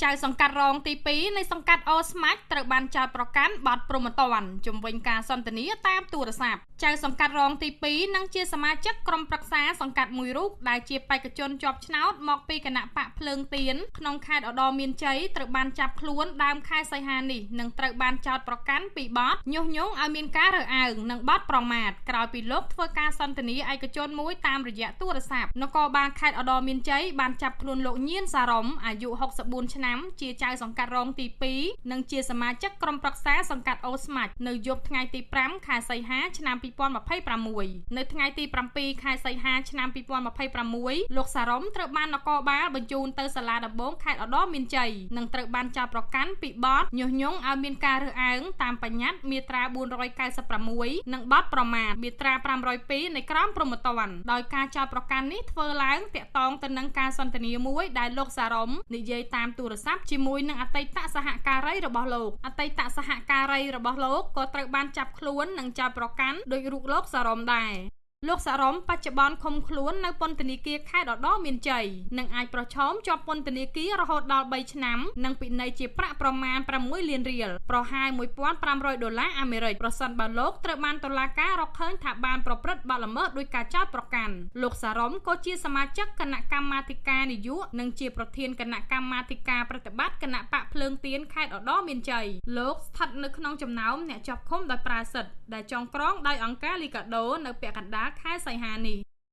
ចៅសង្កាត់រងទី2នៃសង្កាត់អូស្មាច់ត្រូវបានចោទប្រកាន់បទព្រហ្មទណ្ឌជំវិញការសន្ទនាតាមទូរស័ព្ទចៅសង្កាត់រងទី2និងជាសមាជិកក្រុមប្រឹក្សាសង្កាត់មួយរូបដែលជាបេក្ខជនជាប់ឆ្នោតមកពីគណៈបកភ្លើងទៀនក្នុងខេត្តឧត្តរមានជ័យត្រូវបានចាប់ខ្លួនដើមខែសីហានេះនិងត្រូវបានចោទប្រកាន់ពីបទញុះញង់ឲ្យមានការរើសអើងនិងបទប្រមាថក្រោយពីលោកធ្វើការសន្ទនាឯកជនមួយតាមរយៈទូរស័ព្ទនគរបាលខេត្តឧត្តរមានជ័យបានចាប់ខ្លួនលោកញៀនសារ៉ុមអាយុ64ឆ្នាំជាចៅសង្កាត់រងទី2និងជាសមាជិកក្រុមប្រឹក្សាសង្កាត់អូស្មាច់នៅយប់ថ្ងៃទី5ខែសីហាឆ្នាំ2026នៅថ្ងៃទី7ខែសីហាឆ្នាំ2026លោកសារ៉ុមត្រូវបាននគរបាលបញ្ជូនទៅសាលាដំបងខេត្តឧត្តរមានជ័យនិងត្រូវបានចោទប្រកាន់ពីបទញុះញង់ឲ្យមានការរើសអើងតាមបញ្ញត្តិមាត្រា496និងបទប្រមាថមាត្រា502នៃក្រមព្រហ្មទណ្ឌដោយការចោទប្រកាន់នេះធ្វើឡើងទាក់ទងទៅនឹងការសន្ទនាមួយដែលលោកសារ៉ុមនិយាយតាមទូរស័ព្ទជាមួយនឹងអតីតសហការីរបស់លោកអតីតសហការីរបស់លោកក៏ត្រូវបានចាប់ខ្លួននិងចោទប្រកាន់ដោយរូបលោកសារ៉ុមដែរលោកសារ៉ុមបច្ចុប្បន្នឃុំខ្លួននៅពន្ធនាគារខេត្តឧត្តរមានជ័យនិងអាចប្រឈមជាប់ពន្ធនាគាររហូតដល់3ឆ្នាំនិងពិន័យជាប្រាក់ប្រមាណ6លានរៀលប្រហែល$1,500អាមេរិកប្រសិនបើលោកត្រូវបានតុលាការរកឃើញថាបានប្រព្រឹត្តបទល្មើសដោយការចោទប្រកាន់លោកសារ៉ុមក៏ជាសមាជិកគណៈកម្មាធិការនយោបាយនិងជាប្រធានគណៈកម្មាធិការប្រតិបត្តិគណៈបកភ្លើងទៀនខេត្តឧត្តរមានជ័យលោកស្ថិតនៅក្នុងចំណោមអ្នកជាប់ឃុំដោយប្រើសិទ្ធិដែលចងក្រងដោយអង្គការលីកាដូនៅពាក់កណ្ដាលខែសីហានេះ